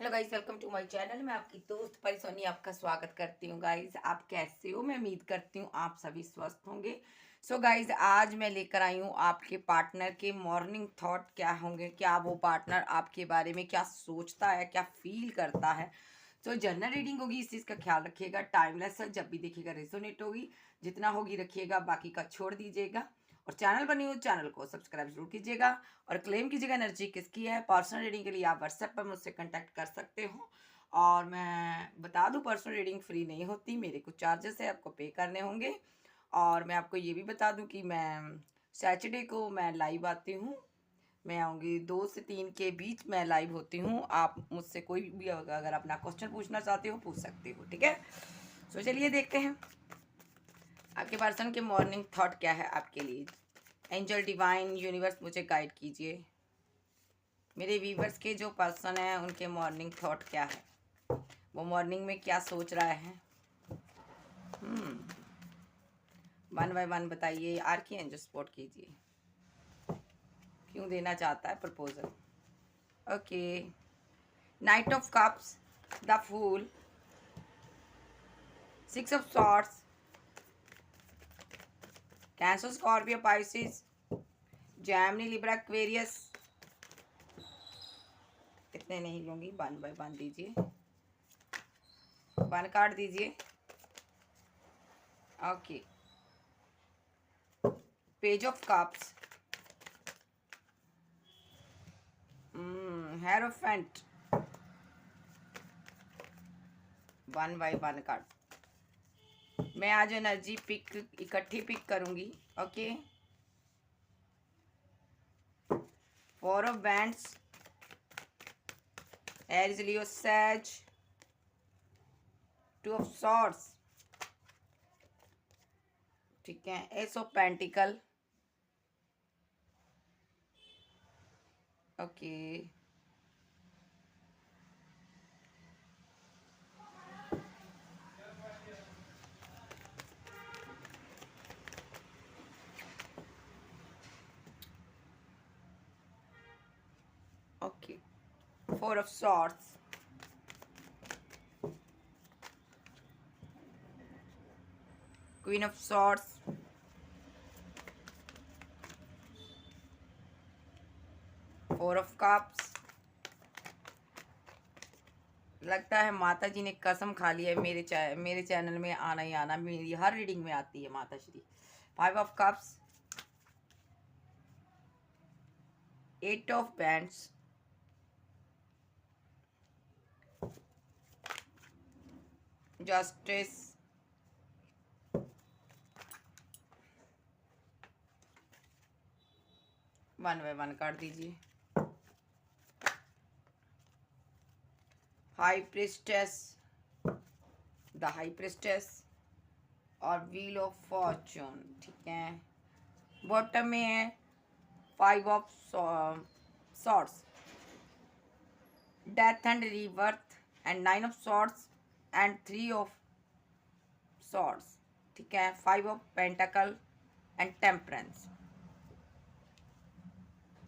Hello guys, welcome to my channel. मैं आपकी दोस्त परी आपका स्वागत करती हूँ। गाइस, आप कैसे हो? मैं उम्मीद करती हूँ आप सभी स्वस्थ होंगे। सो गाइस, आज मैं लेकर आई हूँ आपके पार्टनर के मॉर्निंग थॉट क्या होंगे। क्या वो पार्टनर आपके बारे में क्या सोचता है, क्या फील करता है। तो जनरल रीडिंग होगी, इस चीज़ का ख्याल रखिएगा। टाइमलेस है, जब भी देखिएगा रेजोनेट होगी। जितना होगी रखिएगा, बाकी का छोड़ दीजिएगा। और चैनल बनी हो चैनल को सब्सक्राइब जरूर कीजिएगा और क्लेम कीजिएगा एनर्जी किसकी है। पर्सनल रीडिंग के लिए आप व्हाट्सएप पर मुझसे कांटेक्ट कर सकते हो। और मैं बता दूं, पर्सनल रीडिंग फ्री नहीं होती, मेरे कुछ चार्जेस है, आपको पे करने होंगे। और मैं आपको ये भी बता दूं कि मैं सैटरडे को मैं लाइव आती हूँ। मैं आऊँगी 2 से 3 के बीच मैं लाइव होती हूँ। आप मुझसे कोई भी अगर अपना क्वेश्चन पूछना चाहते हो पूछ सकते हो, ठीक है। सो चलिए देखते हैं आपके पर्सन के मॉर्निंग थॉट क्या है आपके लिए। एंजल, डिवाइन, यूनिवर्स मुझे गाइड कीजिए। मेरे व्यूवर्स के जो पर्सन है उनके मॉर्निंग थॉट क्या है, वो मॉर्निंग में क्या सोच रहा है। वन बाय वन बताइए। आर्की एंजल सपोर्ट कीजिए, क्यों देना चाहता है proposal. Okay, knight of cups, the fool, 6 of swords, Cancer, Scorpio, Pisces, Gemini, Libra, Aquarius. इतने नहीं लूंगी, वन बाय वन दीजिए, वन कार्ड दीजिए। Okay, page of cups, hierophant, one by one card. मैं आज एनर्जी पिक इकट्ठी pick करूंगी। Okay, 4 of wands, Aries, Leo, Sag, 2 of swords, ठीक है, S of pentacle. Okay, okay, 4 of swords, queen of swords, 4 of cups. लगता है माता जी ने कसम खा ली है, मेरे चैनल में आना ही आना। मेरी हर रीडिंग में आती है माता Shri. 5 of cups, 8 of bands, justice, one by one कर दीजिए। High priestess, the high priestess और व्हील ऑफ फॉर्चून, ठीक है। बॉटम में है 5 of swords, death and rebirth and 9 of swords and 3 of swords, ठीक है। 5 ऑफ पेंटाकल एंड टेम्परेंस।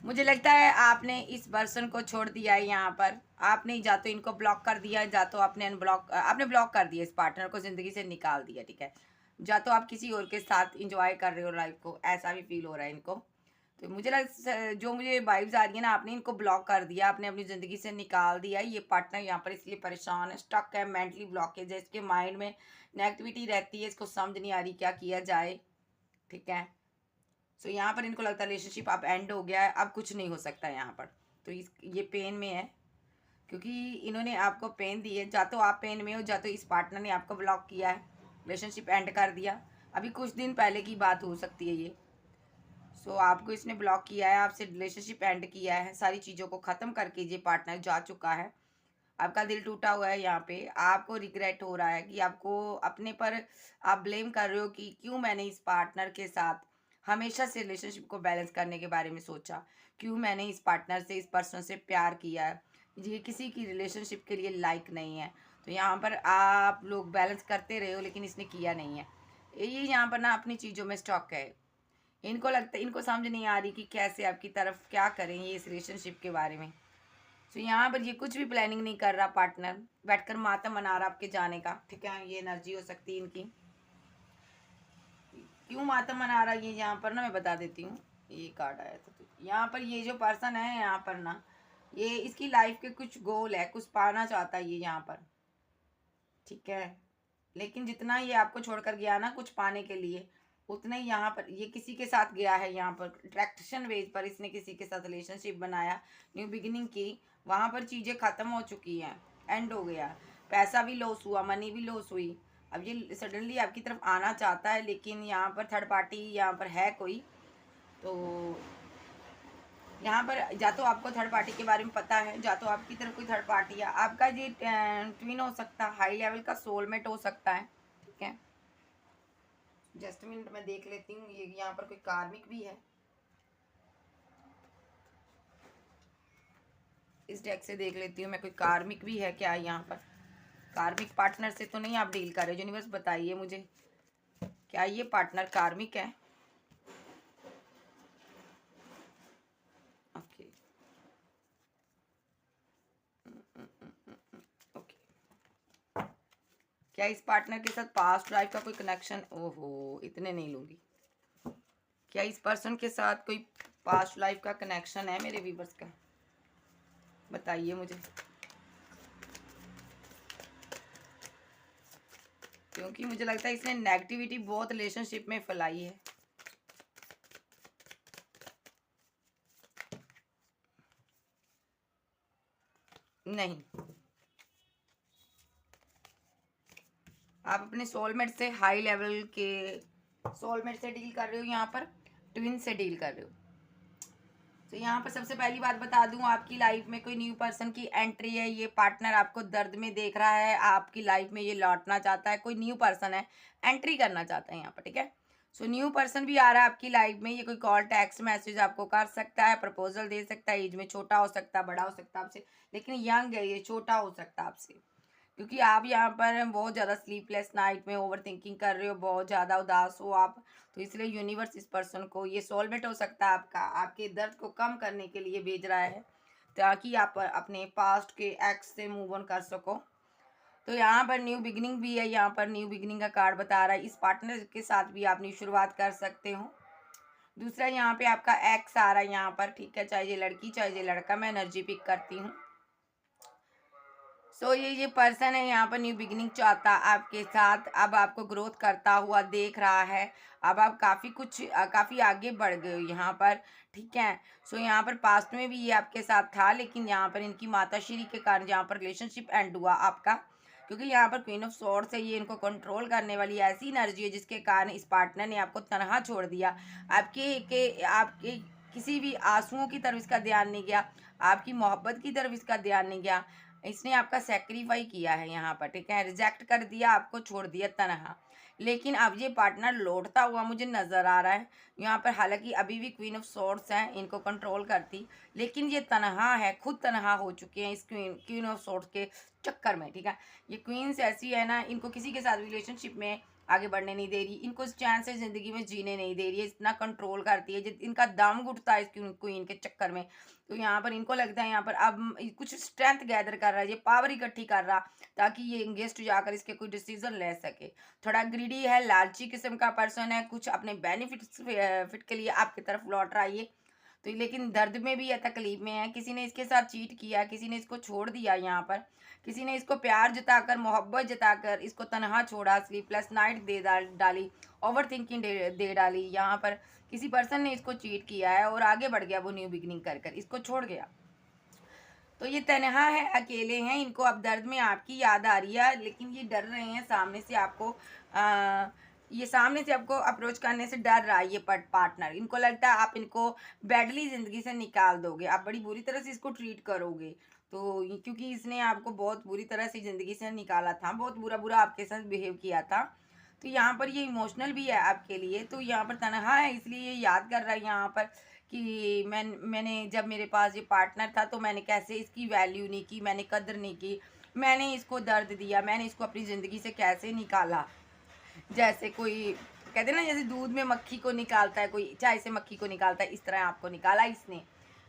मुझे लगता है आपने इस पर्सन को छोड़ दिया है यहाँ पर। आपने जा तो इनको ब्लॉक कर दिया, जा तो आपने आपने ब्लॉक कर दिया, इस पार्टनर को जिंदगी से निकाल दिया, ठीक है। जा तो आप किसी और के साथ इंजॉय कर रहे हो लाइफ को, ऐसा भी फील हो रहा है इनको। तो जो मुझे वाइब्स आ रही है ना, आपने इनको ब्लॉक कर दिया, आपने अपनी ज़िंदगी से निकाल दिया। ये पार्टनर यहाँ पर इसलिए परेशान है, स्टक है, मेंटली ब्लॉकेज है, इसके माइंड में नेगेटिविटी रहती है, इसको समझ नहीं आ रही क्या किया जाए, ठीक है। सो यहाँ पर इनको लगता है रिलेशनशिप अब एंड हो गया है, अब कुछ नहीं हो सकता यहाँ पर। तो ये पेन में है, क्योंकि इन्होंने आपको पेन दी है। जा तो आप पेन में हो, जा तो इस पार्टनर ने आपको ब्लॉक किया है, रिलेशनशिप एंड कर दिया। अभी कुछ दिन पहले की बात हो सकती है ये। सो आपको इसने ब्लॉक किया है, आपसे रिलेशनशिप एंड किया है, सारी चीज़ों को ख़त्म करके ये पार्टनर जा चुका है। आपका दिल टूटा हुआ है, यहाँ पे आपको रिग्रेट हो रहा है कि आपको अपने पर आप ब्लेम कर रहे हो कि क्यों मैंने इस पार्टनर के साथ हमेशा से रिलेशनशिप को बैलेंस करने के बारे में सोचा, क्यों मैंने इस पार्टनर से, इस पर्सन से प्यार किया है। ये किसी की रिलेशनशिप के लिए लायक नहीं है। तो यहाँ पर आप लोग बैलेंस करते रहे हो, लेकिन इसने किया नहीं है। ये यहाँ पर ना अपनी चीज़ों में स्टॉक है। इनको लगता है, इनको समझ नहीं आ रही कि कैसे आपकी तरफ क्या करें ये इस रिलेशनशिप के बारे में। तो यहाँ पर ये कुछ भी प्लानिंग नहीं कर रहा पार्टनर, बैठकर मातम मना रहा आपके जाने का, ठीक है। ये एनर्जी हो सकती है इनकी। क्यों मातम मना रहा है ये यहाँ पर ना मैं बता देती हूँ। ये कार्ड आया था, तो यहाँ पर ये जो पर्सन है यहाँ पर ना, ये इसकी लाइफ के कुछ गोल है, कुछ पाना चाहता है ये यहाँ पर, ठीक है। लेकिन जितना ये आपको छोड़कर गया ना कुछ पाने के लिए, उतना ही यहाँ पर ये किसी के साथ गया है। यहाँ पर अट्रैक्शन वेज पर इसने किसी के साथ रिलेशनशिप बनाया, न्यू बिगिनिंग की, वहाँ पर चीज़ें ख़त्म हो चुकी हैं, एंड हो गया। पैसा भी लॉस हुआ, मनी भी लॉस हुई। अब ये सडनली आपकी तरफ आना चाहता है, लेकिन यहाँ पर थर्ड पार्टी यहाँ पर है कोई। तो यहाँ पर या तो आपको थर्ड पार्टी के बारे में पता है, या तो आपकी तरफ कोई थर्ड पार्टी है। आपका ये ट्विन हो सकता है, हाई लेवल का सोलमेट हो सकता है, ठीक है। जस्ट मिनट मैं देख लेती हूँ, ये यहाँ पर कोई कार्मिक भी है। इस डेक से देख लेती हूँ मैं, कोई कार्मिक भी है क्या यहाँ पर। कार्मिक पार्टनर से तो नहीं आप डील कर रहे हो, यूनिवर्स बताइए मुझे, क्या ये पार्टनर कार्मिक है। ओके ओके, क्या इस पार्टनर के साथ पास्ट लाइफ का कोई कनेक्शन? ओहो, इतने नहीं लूंगी। क्या इस पर्सन के साथ कोई पास्ट लाइफ का कनेक्शन है मेरे व्यूवर्स का? बताइए मुझे, क्योंकि मुझे लगता है इसने नेगेटिविटी बहुत रिलेशनशिप में फैलाई है। नहीं, आप अपने सोलमेट से, हाई लेवल के सोलमेट से डील कर रहे हो, यहाँ पर ट्विन से डील कर रहे हो। तो यहाँ पर सबसे पहली बात बता दूं, आपकी लाइफ में कोई न्यू पर्सन की एंट्री है। ये पार्टनर आपको दर्द में देख रहा है, आपकी लाइफ में ये लौटना चाहता है। कोई न्यू पर्सन है, एंट्री करना चाहता है यहाँ पर, ठीक है। सो न्यू पर्सन भी आ रहा है आपकी लाइफ में। ये कोई कॉल, टेक्स्ट मैसेज आपको कर सकता है, प्रपोजल दे सकता है। एज में छोटा हो सकता है, बड़ा हो सकता है आपसे, लेकिन यंग है ये, छोटा हो सकता है आपसे। क्योंकि आप यहाँ पर बहुत ज़्यादा स्लीपलेस नाइट में ओवर थिंकिंग कर रहे हो, बहुत ज़्यादा उदास हो आप, तो इसलिए यूनिवर्स इस पर्सन को, ये सोलमेट हो सकता है आपका, आपके दर्द को कम करने के लिए भेज रहा है, ताकि आप अपने पास्ट के एक्स से मूव ऑन कर सको। तो यहाँ पर न्यू बिगिनिंग भी है, यहाँ पर न्यू बिगिनिंग का कार्ड बता रहा है। इस पार्टनर के साथ भी आप न्यू शुरुआत कर सकते हो। दूसरा यहाँ पे आपका एक्स आ रहा है यहाँ पर, ठीक है। चाहे ये लड़की चाहे ये लड़का, मैं एनर्जी पिक करती हूँ। सो ये पर्सन है यहाँ पर, न्यू बिगिनिंग चाहता आपके साथ, अब आपको ग्रोथ करता हुआ देख रहा है। अब आप काफ़ी आगे बढ़ गए हो यहाँ पर, ठीक है। सो यहाँ पर पास्ट में भी ये आपके साथ था, लेकिन यहाँ पर इनकी माताश्री के कारण यहाँ पर रिलेशनशिप एंड हुआ आपका। क्योंकि यहाँ पर क्वीन ऑफ सॉर्ड्स है, ये इनको कंट्रोल करने वाली ऐसी एनर्जी है, जिसके कारण इस पार्टनर ने आपको तनहा छोड़ दिया। आपके किसी भी आंसुओं की तरफ इसका ध्यान नहीं गया, आपकी मोहब्बत की तरफ इसका ध्यान नहीं गया। इसने आपका सेक्रीफाई किया है यहाँ पर, ठीक है। रिजेक्ट कर दिया, आपको छोड़ दिया तनहा। लेकिन अब ये पार्टनर लौटता हुआ मुझे नज़र आ रहा है यहाँ पर। हालांकि अभी भी क्वीन ऑफ सॉर्ड्स हैं, इनको कंट्रोल करती, लेकिन ये तनहा है, खुद तनहा हो चुके हैं इस क्वीन ऑफ सॉर्ड्स के चक्कर में, ठीक है। ये क्वींस ऐसी है ना, इनको किसी के साथ रिलेशनशिप में आगे बढ़ने नहीं दे रही, इनको चैन से ज़िंदगी में जीने नहीं दे रही है, इतना कंट्रोल करती है। इनका दम घुटता है इस क्वीन के चक्कर में। तो यहाँ पर इनको लगता है यहाँ पर अब कुछ स्ट्रेंथ गैदर कर रहा है, ये पावर इकट्ठी कर रहा, ताकि ये गेस्ट जाकर इसके कोई डिसीजन ले सके। थोड़ा ग्रीडी है, लालची किस्म का पर्सन है, कुछ अपने बेनिफिट्स फिट के लिए आपकी तरफ लौट रहा है ये। तो लेकिन दर्द में भी है, तकलीफ में है। किसी ने इसके साथ चीट किया, किसी ने इसको छोड़ दिया यहाँ पर, किसी ने इसको प्यार जताकर, मोहब्बत जताकर इसको तनहा छोड़ा, स्लीपलेस नाइट दे डाली, ओवर थिंकिंग दे डाली। यहाँ पर किसी पर्सन ने इसको चीट किया है और आगे बढ़ गया वो न्यू बिगिनिंग कर कर इसको छोड़ गया। तो ये तनहा है, अकेले हैं, इनको अब दर्द में आपकी याद आ रही है, लेकिन ये डर रहे हैं सामने से आपको ये सामने से आपको अप्रोच करने से डर रहा है ये पार्टनर। इनको लगता है आप इनको बैडली ज़िंदगी से निकाल दोगे, आप बड़ी बुरी तरह से इसको ट्रीट करोगे। तो क्योंकि इसने आपको बहुत बुरी तरह से ज़िंदगी से निकाला था, बहुत बुरा आपके साथ बिहेव किया था। तो यहाँ पर ये इमोशनल भी है आपके लिए। तो यहाँ पर तनहा है, इसलिए ये याद कर रहा है यहाँ पर कि मैंने जब मेरे पास ये पार्टनर था तो मैंने कैसे इसकी वैल्यू नहीं की, मैंने कदर नहीं की, मैंने इसको दर्द दिया, मैंने इसको अपनी ज़िंदगी से कैसे निकाला। जैसे कोई कहते ना, जैसे दूध में मक्खी को निकालता है कोई, चाय से मक्खी को निकालता है, इस तरह आपको निकाला इसने।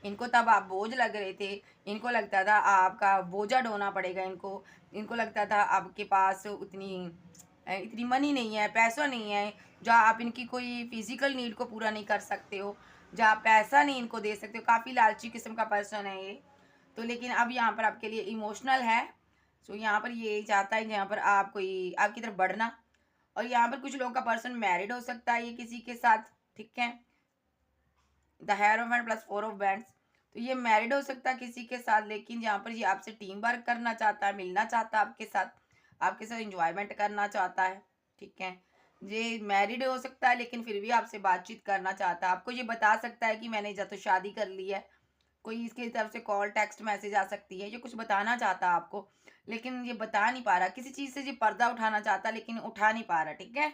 इनको तब आप बोझ लग रहे थे, इनको लगता था आपका बोझा ढोना पड़ेगा इनको, इनको लगता था आपके पास इतनी मनी नहीं है, पैसा नहीं है, जहाँ आप इनकी कोई फिजिकल नीड को पूरा नहीं कर सकते हो, जहाँ पैसा नहीं इनको दे सकते हो। काफ़ी लालची किस्म का पर्सन है ये। तो लेकिन अब यहाँ पर आपके लिए इमोशनल है। सो यहाँ पर ये चाहता है यहाँ पर आप कोई आपकी तरफ बढ़ना। और यहाँ पर कुछ लोगों का पर्सन मैरिड हो सकता है ये किसी के साथ, ठीक है। The hierophant plus 4 of bands, तो ये मैरिड हो सकता है किसी के साथ, लेकिन यहाँ पर ये आपसे टीम वर्क करना चाहता है, मिलना चाहता है आपके साथ इंजॉयमेंट करना चाहता है, ठीक है। ये मैरिड हो सकता है लेकिन फिर भी आपसे बातचीत करना चाहता है। आपको ये बता सकता है कि मैंने या तो शादी कर ली है, कोई इसकी तरफ से कॉल टेक्स्ट मैसेज आ सकती है, ये कुछ बताना चाहता है आपको, लेकिन ये बता नहीं पा रहा। किसी चीज़ से ये पर्दा उठाना चाहता लेकिन उठा नहीं पा रहा, ठीक है।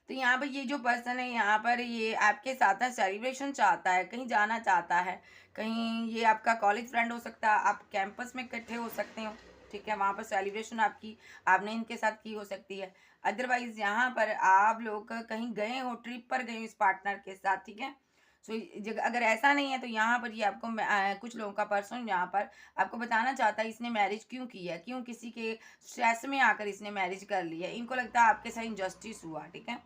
तो यहाँ पर ये जो पर्सन है यहाँ पर ये आपके साथ सेलिब्रेशन चाहता है, कहीं जाना चाहता है, कहीं ये आपका कॉलेज फ्रेंड हो सकता है, आप कैंपस में इकट्ठे हो सकते हो, ठीक है। वहाँ पर सेलिब्रेशन आपने इनके साथ की हो सकती है। अदरवाइज यहाँ पर आप लोग कहीं गए हो, ट्रिप पर गए हो इस पार्टनर के साथ, ठीक है। सो अगर ऐसा नहीं है तो यहाँ पर ये आपको कुछ लोगों का पर्सन यहाँ पर आपको बताना चाहता है इसने मैरिज क्यों की है, क्यों किसी के स्ट्रेस में आकर इसने मैरिज कर ली है। इनको लगता है आपके साथ इनजस्टिस हुआ, ठीक है।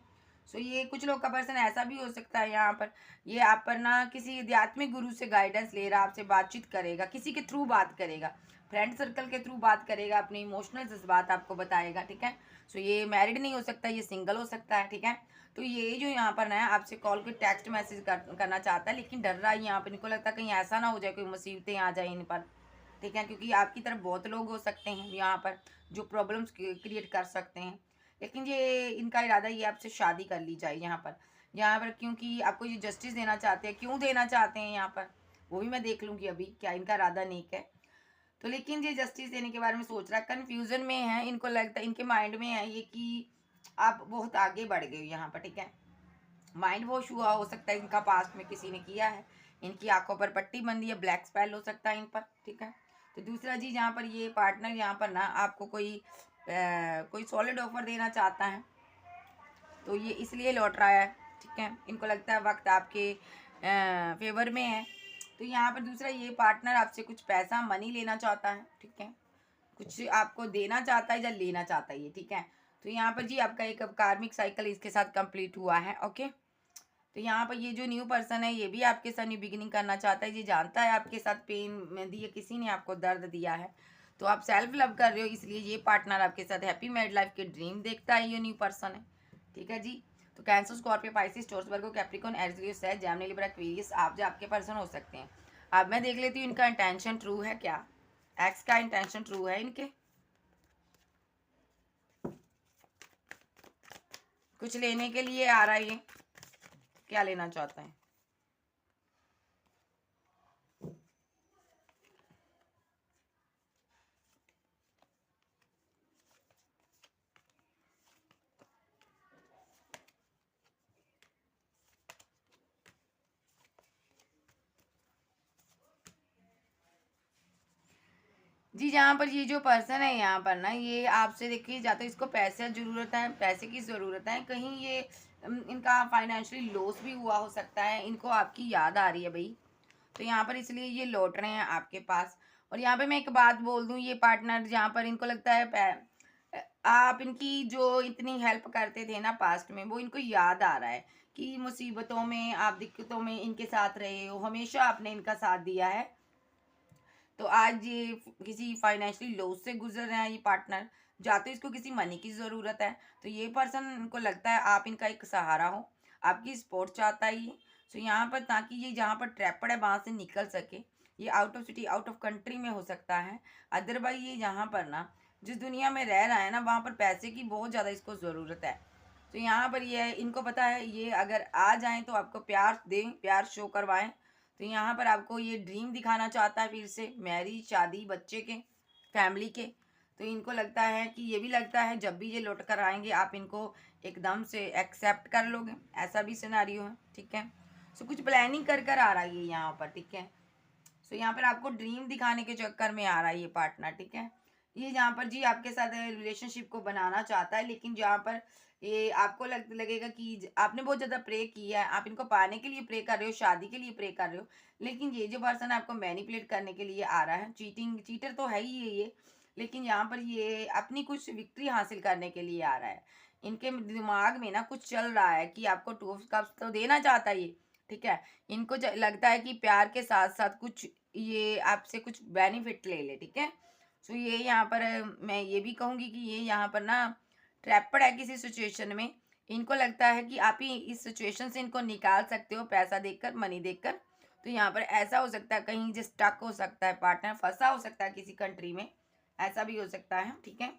सो ये कुछ लोग का पर्सन ऐसा भी हो सकता है यहाँ पर ये आप पर ना किसी आध्यात्मिक गुरु से गाइडेंस ले रहा, आपसे बातचीत करेगा, किसी के थ्रू बात करेगा, फ्रेंड सर्कल के थ्रू बात करेगा, अपने इमोशनल जज्बात आपको बताएगा, ठीक है। सो ये मैरिड नहीं हो सकता, ये सिंगल हो सकता है, ठीक है। तो ये जो यहाँ पर ना आपसे कॉल के टेक्स्ट मैसेज करना चाहता है, लेकिन डर रहा है यहाँ पर। इनको लगता है कहीं ऐसा ना हो जाए कोई मुसीबतें आ जाए इन पर, ठीक है, क्योंकि आपकी तरफ बहुत लोग हो सकते हैं यहाँ पर जो प्रॉब्लम्स क्रिएट कर सकते हैं। लेकिन ये इनका इरादा ये आपसे शादी कर ली जाए यहाँ पर क्योंकि आपको ये जस्टिस देना चाहते हैं। क्यों देना चाहते हैं यहाँ पर वो भी मैं देख लूँगी अभी, क्या इनका इरादा नेक है। तो लेकिन ये जस्टिस देने के बारे में सोच रहा है, कन्फ्यूज़न में है। इनको लगता है, इनके माइंड में है ये कि आप बहुत आगे बढ़ गए हो यहाँ पर, ठीक है। माइंड वॉश हुआ हो सकता है इनका, पास्ट में किसी ने किया है, इनकी आंखों पर पट्टी बंदी है, ब्लैक स्पेल हो सकता है इन पर, ठीक है। तो दूसरा चीज़ यहाँ पर ये पार्टनर यहाँ पर ना आपको कोई सॉलिड ऑफर देना चाहता है, तो ये इसलिए लौट रहा है, ठीक है। इनको लगता है वक्त आपके फेवर में है। तो यहाँ पर दूसरा ये पार्टनर आपसे कुछ पैसा मनी लेना चाहता है, ठीक है, कुछ आपको देना चाहता है या लेना चाहता है ये, ठीक है। तो यहाँ पर जी आपका एक कार्मिक साइकिल इसके साथ कंप्लीट हुआ है, ओके। तो यहाँ पर ये जो न्यू पर्सन है ये भी आपके साथ न्यू बिगिनिंग करना चाहता है। ये जानता है आपके साथ पेन दिया, किसी ने आपको दर्द दिया है, तो आप सेल्फ लव कर रहे हो, इसलिए ये पार्टनर आपके साथ हैप्पी मैरिड लाइफ के ड्रीम देखता है। ये न्यू पर्सन है, ठीक है जी। तो Cancer, Scorpio, Pisces, Taurus, Virgo, Capricorn, Aries, Sag, Gemini, Libra, Aquarius आप जो आपके पर्सन हो सकते हैं। अब मैं देख लेती हूँ इनका इंटेंशन ट्रू है क्या, एक्स का इंटेंशन ट्रू है इनके, कुछ लेने के लिए आ रहा है ये, क्या लेना चाहता है। जी जहाँ पर ये जो पर्सन है यहाँ पर ना ये आपसे देखिए या तो इसको पैसे ज़रूरत है, पैसे की ज़रूरत है, कहीं ये इनका फाइनेंशियली लॉस भी हुआ हो सकता है, इनको आपकी याद आ रही है भाई, तो यहाँ पर इसलिए ये लौट रहे हैं आपके पास। और यहाँ पे मैं एक बात बोल दूँ, ये पार्टनर जहाँ पर इनको लगता है आप इनकी जो इतनी हेल्प करते थे ना पास्ट में, वो इनको याद आ रहा है कि मुसीबतों में आप दिक्कतों में इनके साथ रहे हो, हमेशा आपने इनका साथ दिया है। तो आज ये किसी फाइनेंशियली लॉस से गुजर रहे हैं ये पार्टनर, या तो इसको किसी मनी की ज़रूरत है, तो ये पर्सन को लगता है आप इनका एक सहारा हो, आपकी सपोर्ट चाहता है ये। सो यहाँ पर ताकि ये जहाँ पर ट्रैपड है वहाँ से निकल सके, ये out of city, out of country में हो सकता है। अदरवाइज ये यहाँ पर ना जिस दुनिया में रह रहा है ना वहाँ पर पैसे की बहुत ज़्यादा इसको ज़रूरत है। तो यहाँ पर ये इनको पता है ये अगर आ जाएँ तो आपको प्यार दें, प्यार शो करवाएं। तो यहाँ पर आपको ये ड्रीम दिखाना चाहता है फिर से, मैरिज, शादी, बच्चे के, फैमिली के। तो इनको लगता है कि ये भी लगता है जब भी ये लौट कर आएंगे आप इनको एकदम से एक्सेप्ट कर लोगे, ऐसा भी सिनेरियो है, ठीक है। सो कुछ प्लानिंग कर आ रहा है ये यहाँ पर, ठीक है। सो यहाँ पर आपको ड्रीम दिखाने के चक्कर में आ रहा है ये पार्टनर, ठीक है। ये यहाँ पर जी आपके साथ रिलेशनशिप को बनाना चाहता है, लेकिन जहाँ पर ये आपको लगेगा कि आपने बहुत ज़्यादा प्रे किया है, आप इनको पाने के लिए प्रे कर रहे हो, शादी के लिए प्रे कर रहे हो, लेकिन ये जो पर्सन आपको मैनिपुलेट करने के लिए आ रहा है, चीटर तो है ही है ये, लेकिन यहाँ पर ये अपनी कुछ विक्ट्री हासिल करने के लिए आ रहा है। इनके दिमाग में ना कुछ चल रहा है कि आपको टू ऑफ कप्स तो देना चाहता है ये, ठीक है। इनको लगता है कि प्यार के साथ साथ कुछ ये आपसे कुछ बेनिफिट ले ले, ठीक है। सो ये यहाँ पर मैं ये भी कहूँगी कि ये यहाँ पर ना ट्रैपड है किसी सिचुएशन में। इनको लगता है कि आप ही इस सिचुएशन से इनको निकाल सकते हो पैसा देकर, मनी देकर। तो यहाँ पर ऐसा हो सकता है कहीं जो स्टक हो सकता है, पार्टनर फंसा हो सकता है किसी कंट्री में, ऐसा भी हो सकता है, ठीक है।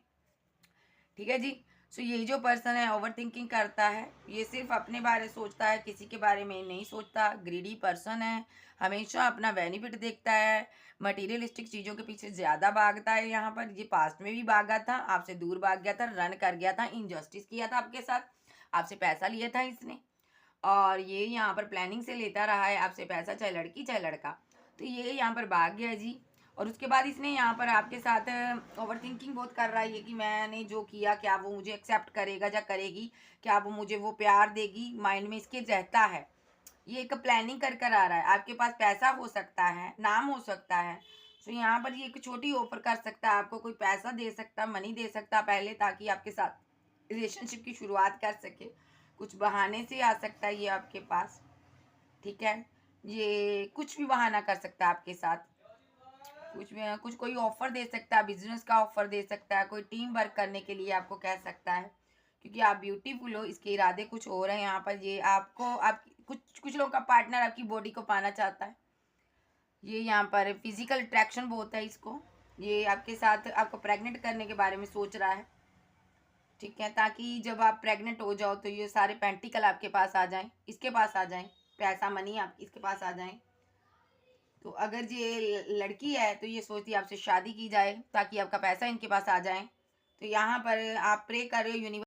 ठीक है जी। सो ये जो पर्सन है ओवर थिंकिंग करता है, ये सिर्फ अपने बारे सोचता है, किसी के बारे में नहीं सोचता, ग्रीडी पर्सन है, हमेशा अपना बेनिफिट देखता है, मटेरियलिस्टिक चीज़ों के पीछे ज़्यादा भागता है। यहाँ पर ये पास्ट में भी भागा था, आपसे दूर भाग गया था, रन कर गया था, इनजस्टिस किया था आपके साथ, आपसे पैसा लिया था इसने, और ये यहाँ पर प्लानिंग से लेता रहा है आपसे पैसा, चाहे लड़की चाहे लड़का। तो ये यहाँ पर भाग गया जी। और उसके बाद इसने यहाँ पर आपके साथ ओवर थिंकिंग बहुत कर रहा है ये कि मैंने जो किया क्या वो मुझे एक्सेप्ट करेगा या करेगी, क्या वो मुझे वो प्यार देगी, माइंड में इसके रहता है। ये एक प्लानिंग कर कर आ रहा है, आपके पास पैसा हो सकता है, नाम हो सकता है। तो यहाँ पर ये एक छोटी ऑफर कर सकता है आपको, कोई पैसा दे सकता, मनी दे सकता पहले, ताकि आपके साथ रिलेशनशिप की शुरुआत कर सके। कुछ बहाने से आ सकता है ये आपके पास, ठीक है। ये कुछ भी बहाना कर सकता है आपके साथ, कुछ कोई ऑफर दे सकता है, बिजनेस का ऑफर दे सकता है, कोई टीम वर्क करने के लिए आपको कह सकता है, क्योंकि आप ब्यूटीफुल हो, इसके इरादे कुछ और हैं यहाँ पर। ये आपको आप कुछ लोगों का पार्टनर आपकी बॉडी को पाना चाहता है। ये यहाँ पर फिजिकल अट्रैक्शन बहुत है इसको। ये आपके साथ आपको प्रेग्नेंट करने के बारे में सोच रहा है, ठीक है, ताकि जब आप प्रेग्नेंट हो जाओ तो ये सारे पेंटिकल आपके पास आ जाएं, इसके पास आ जाएं, पैसा मनी आप इसके पास आ जाएं। तो अगर ये लड़की है तो ये सोचती है आपसे शादी की जाए ताकि आपका पैसा इनके पास आ जाए। तो यहाँ पर आप प्रे कर रहे हो यूनिवर्स